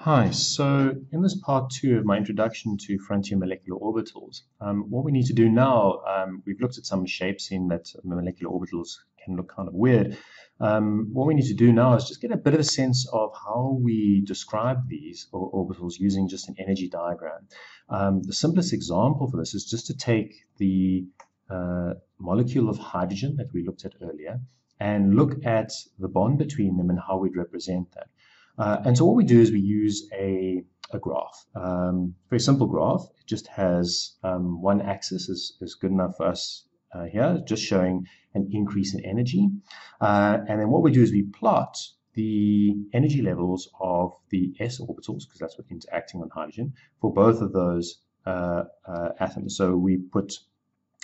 Hi, so in this part two of my introduction to frontier molecular orbitals, what we need to do now, we've looked at some shapes in that molecular orbitals can look kind of weird. What we need to do now is just get a bit of a sense of how we describe these orbitals using just an energy diagram. The simplest example for this is just to take the molecule of hydrogen that we looked at earlier and look at the bond between them and how we'd represent that. And so what we do is we use a graph, very simple graph. It just has one axis is good enough for us here, just showing an increase in energy. And then what we do is we plot the energy levels of the s orbitals, because that's what's interacting on hydrogen, for both of those atoms. So we put,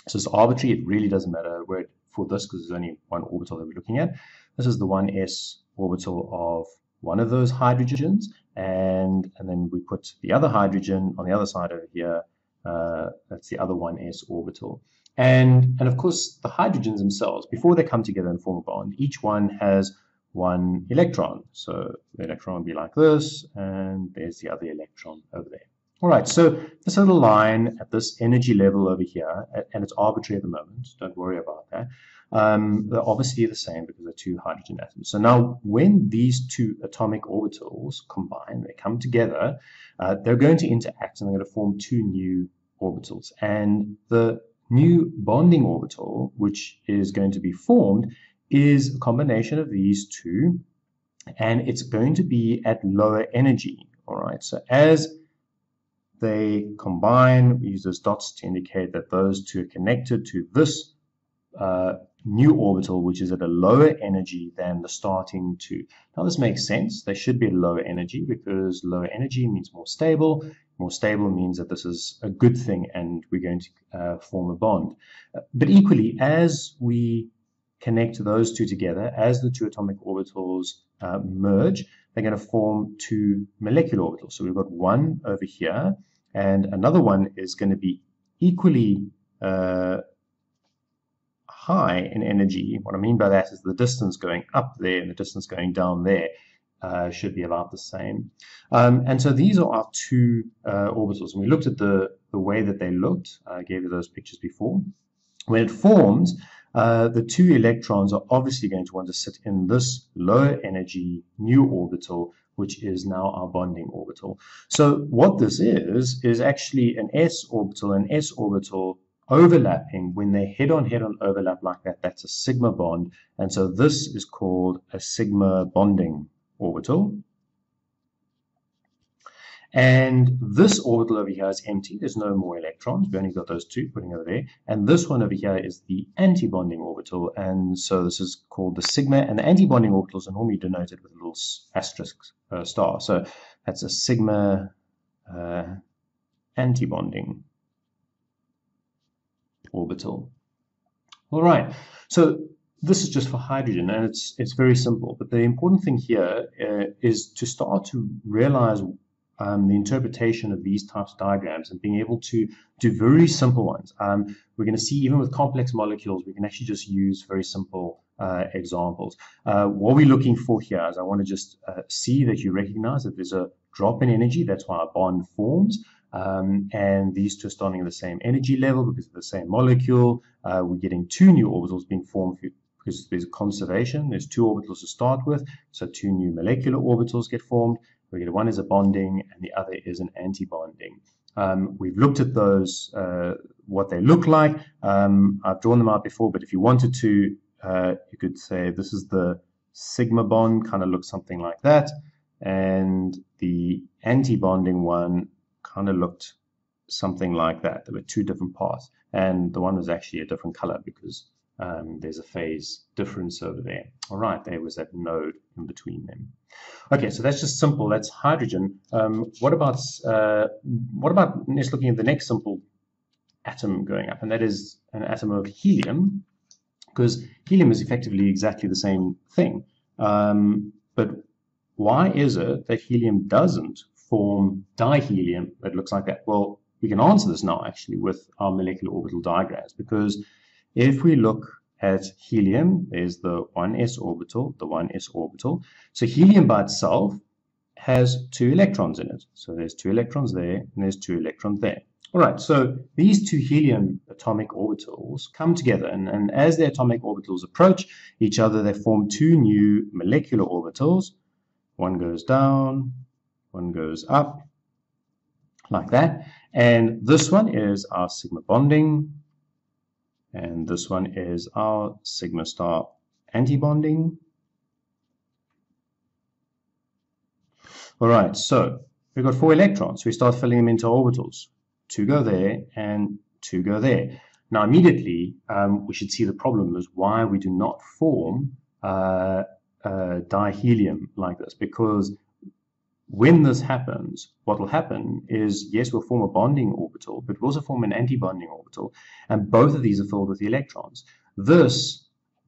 so it's arbitrary, it really doesn't matter where for this, because there's only one orbital that we're looking at. This is the 1s orbital of one of those hydrogens, and then we put the other hydrogen on the other side over here. That's the other 1s orbital. And of course, the hydrogens themselves, before they come together and form a bond, each one has one electron. So the electron would be like this, and there's the other electron over there. All right, so this little line at this energy level over here, and it's arbitrary at the moment, don't worry about that. They're obviously the same because they're two hydrogen atoms. So now when these two atomic orbitals combine, they come together, they're going to interact and they're going to form two new orbitals. And the new bonding orbital, which is going to be formed, is a combination of these two, and it's going to be at lower energy. All right, so as they combine, we use those dots to indicate that those two are connected to this new orbital, which is at a lower energy than the starting two. Now this makes sense. They should be at lower energy because lower energy means more stable. More stable means that this is a good thing and we're going to form a bond. But equally, as we connect those two together, as the two atomic orbitals merge, they're going to form two molecular orbitals. So we've got one over here, and another one is going to be equally high in energy. What I mean by that is the distance going up there and the distance going down there should be about the same. And so these are our two orbitals. And we looked at the way that they looked. I gave you those pictures before. When it forms, the two electrons are obviously going to want to sit in this lower energy new orbital, which is now our bonding orbital. So what this is actually an s orbital, overlapping. When they head-on overlap like that, that's a sigma bond. And so this is called a sigma bonding orbital. And this orbital over here is empty. There's no more electrons. We only got those two putting over there. And this one over here is the anti-bonding orbital. And so this is called the sigma. And the anti-bonding orbitals are normally denoted with a little asterisk star. So that's a sigma anti-bonding orbital. All right. So this is just for hydrogen, and it's very simple. But the important thing here is to start to realize the interpretation of these types of diagrams and being able to do very simple ones. We're going to see even with complex molecules, we can actually just use very simple examples. What we're looking for here is I want to just see that you recognize that there's a drop in energy. That's why a bond forms. And these two are starting at the same energy level because of the same molecule. We're getting two new orbitals being formed because there's conservation. There's two orbitals to start with, so two new molecular orbitals get formed. We get one is a bonding and the other is an anti-bonding. We've looked at those, what they look like. I've drawn them out before, but if you wanted to, you could say this is the sigma bond, kind of looks something like that, and the anti-bonding one kind of looked something like that. There were two different parts, and the one was actually a different color because there's a phase difference over there. All right, there was that node in between them. Okay, so that's just simple. That's hydrogen. What about just looking at the next simple atom going up, and that is an atom of helium, because helium is effectively exactly the same thing. But why is it that helium doesn't form dihelium that looks like that? Well, we can answer this now actually with our molecular orbital diagrams, because if we look at helium, there's the 1s orbital, the 1s orbital. So helium by itself has 2 electrons in it. So there's 2 electrons there, and there's 2 electrons there. All right, so these 2 helium atomic orbitals come together, and as the atomic orbitals approach each other, they form 2 new molecular orbitals. One goes down, one goes up, like that. And this one is our sigma bonding, and this one is our sigma star antibonding. All right, so we've got 4 electrons. We start filling them into orbitals. 2 go there and 2 go there. Now, immediately, we should see the problem is why we do not form dihelium like this. Because when this happens, what will happen is, yes, we'll form a bonding orbital, but we'll also form an antibonding orbital. And both of these are filled with electrons. This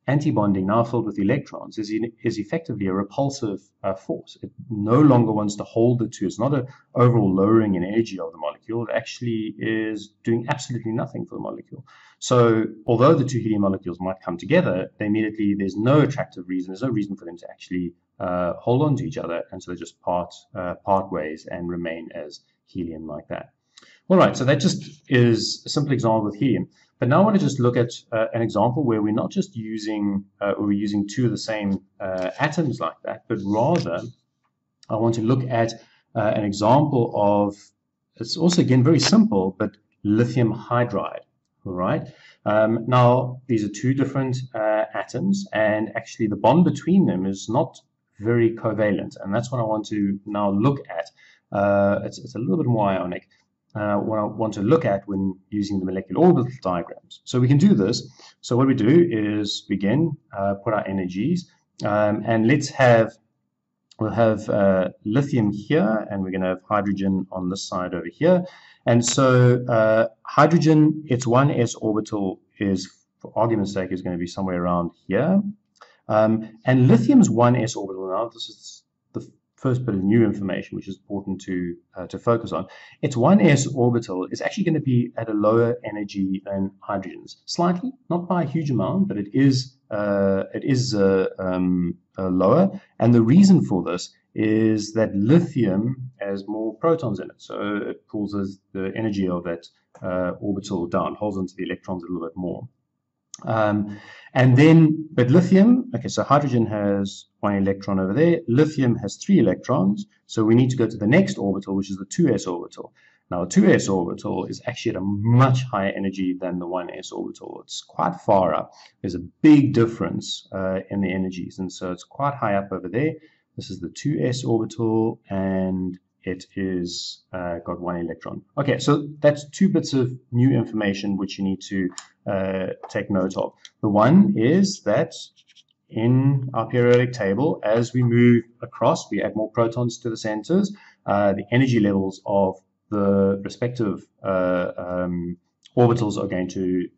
antibonding, now filled with electrons, is effectively a repulsive force. It no longer wants to hold the two. It's not an overall lowering in energy of the molecule. It actually is doing absolutely nothing for the molecule. So although the 2 helium molecules might come together, they immediately, there's no attractive reason, there's no reason for them to actually hold on to each other, and so they just part ways and remain as helium like that. All right, so that just is a simple example with helium. But now I want to just look at an example where we're not just using, we're using 2 of the same atoms like that, but rather I want to look at an example of, it's also again very simple, but lithium hydride. All right. Now these are 2 different atoms, and actually the bond between them is not very covalent, and that's what I want to now look at. It's a little bit more ionic. What I want to look at when using the molecular orbital diagrams. So we can do this. So what we do is we again put our energies, and we'll have lithium here, and we're going to have hydrogen on this side over here. And so hydrogen, its 1s orbital is, for argument's sake, is going to be somewhere around here. And lithium's 1s orbital, now this is the first bit of new information which is important to focus on. Its 1s orbital is actually going to be at a lower energy than hydrogen's, slightly, not by a huge amount, but it is lower. And the reason for this is that lithium has more protons in it, so it pulls the energy of that orbital down, holds onto the electrons a little bit more. And then, but lithium, okay, so hydrogen has 1 electron over there, lithium has 3 electrons, so we need to go to the next orbital, which is the 2s orbital. Now, a 2s orbital is actually at a much higher energy than the 1s orbital. It's quite far up. There's a big difference in the energies, and so it's quite high up over there. This is the 2s orbital, and it is got 1 electron. Okay, so that's 2 bits of new information which you need to take note of. The one is that in our periodic table, as we move across, we add more protons to the centers, the energy levels of the respective orbitals are going to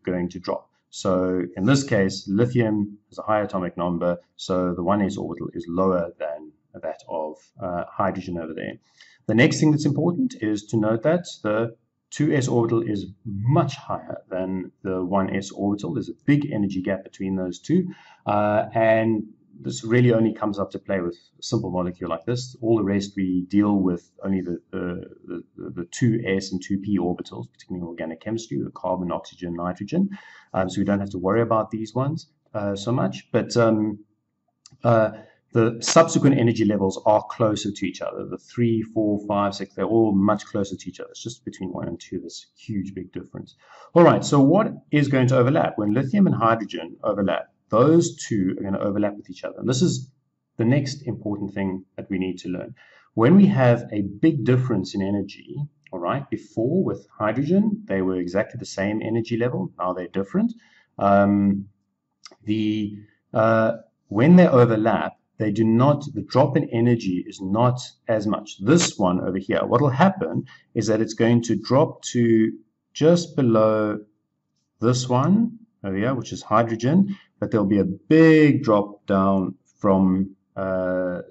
drop. So in this case, lithium has a higher atomic number, so the 1s orbital is lower than that of hydrogen over there. The next thing that's important is to note that the 2s orbital is much higher than the 1s orbital. There's a big energy gap between those two, and this really only comes up to play with a simple molecule like this. All the rest we deal with only the 2s and 2p orbitals, particularly in organic chemistry, the carbon, oxygen, nitrogen. So we don't have to worry about these ones so much. But the subsequent energy levels are closer to each other. The 3, 4, 5, 6, they're all much closer to each other. It's just between 1 and 2, this huge big difference. All right, so what is going to overlap? When lithium and hydrogen overlap, those two are going to overlap with each other. And this is the next important thing that we need to learn. When we have a big difference in energy, all right, before with hydrogen, they were exactly the same energy level. Now they're different. When they overlap, the drop in energy is not as much. This one over here, what will happen is that it's going to drop to just below this one over here, which is hydrogen, but there'll be a big drop down from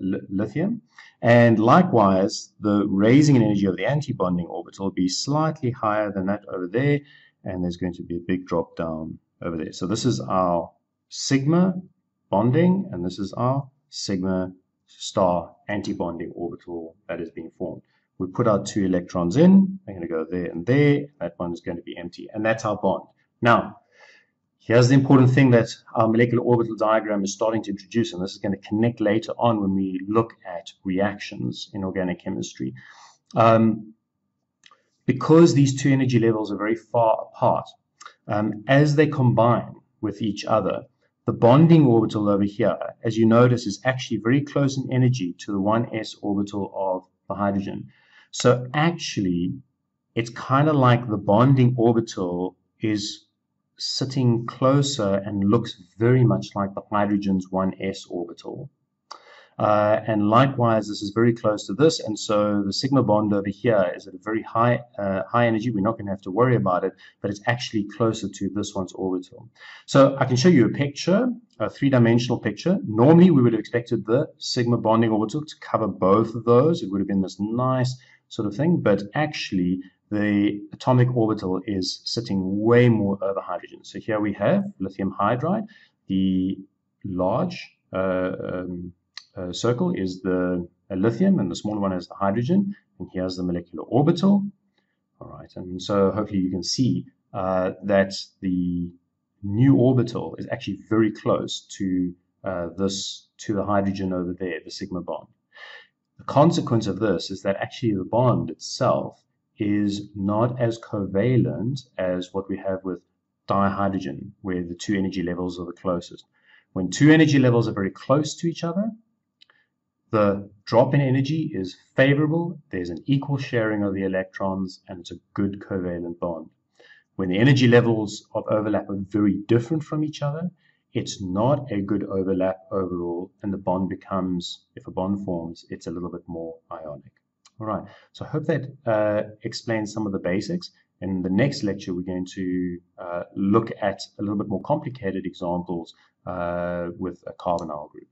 lithium. And likewise, the raising in energy of the antibonding orbital will be slightly higher than that over there, and there's going to be a big drop down over there. So this is our sigma bonding, and this is our sigma star antibonding orbital that is being formed. We put our 2 electrons in, they're going to go there and there, that one is going to be empty, and that's our bond. Now, here's the important thing that our molecular orbital diagram is starting to introduce, and this is going to connect later on when we look at reactions in organic chemistry. Because these 2 energy levels are very far apart, as they combine with each other, the bonding orbital over here, as you notice, is actually very close in energy to the 1s orbital of the hydrogen. So actually, it's kind of like the bonding orbital is sitting closer and looks very much like the hydrogen's 1s orbital. And likewise, this is very close to this, and so the sigma bond over here is at a very high energy. We're not going to have to worry about it, but it's actually closer to this one's orbital. So I can show you a picture, a 3-dimensional picture. Normally, we would have expected the sigma bonding orbital to cover both of those. It would have been this nice sort of thing, but actually, the atomic orbital is sitting way more over hydrogen. So here we have lithium hydride. The large circle is the lithium, and the smaller one is the hydrogen, and here's the molecular orbital. All right, and so hopefully you can see that the new orbital is actually very close to the hydrogen over there, the sigma bond. The consequence of this is that actually the bond itself is not as covalent as what we have with dihydrogen, where the 2 energy levels are the closest. When 2 energy levels are very close to each other, the drop in energy is favorable, there's an equal sharing of the electrons, and it's a good covalent bond. When the energy levels of overlap are very different from each other, it's not a good overlap overall, and the bond becomes, if a bond forms, it's a little bit more ionic. All right, so I hope that explains some of the basics. In the next lecture, we're going to look at a little bit more complicated examples with a carbonyl group.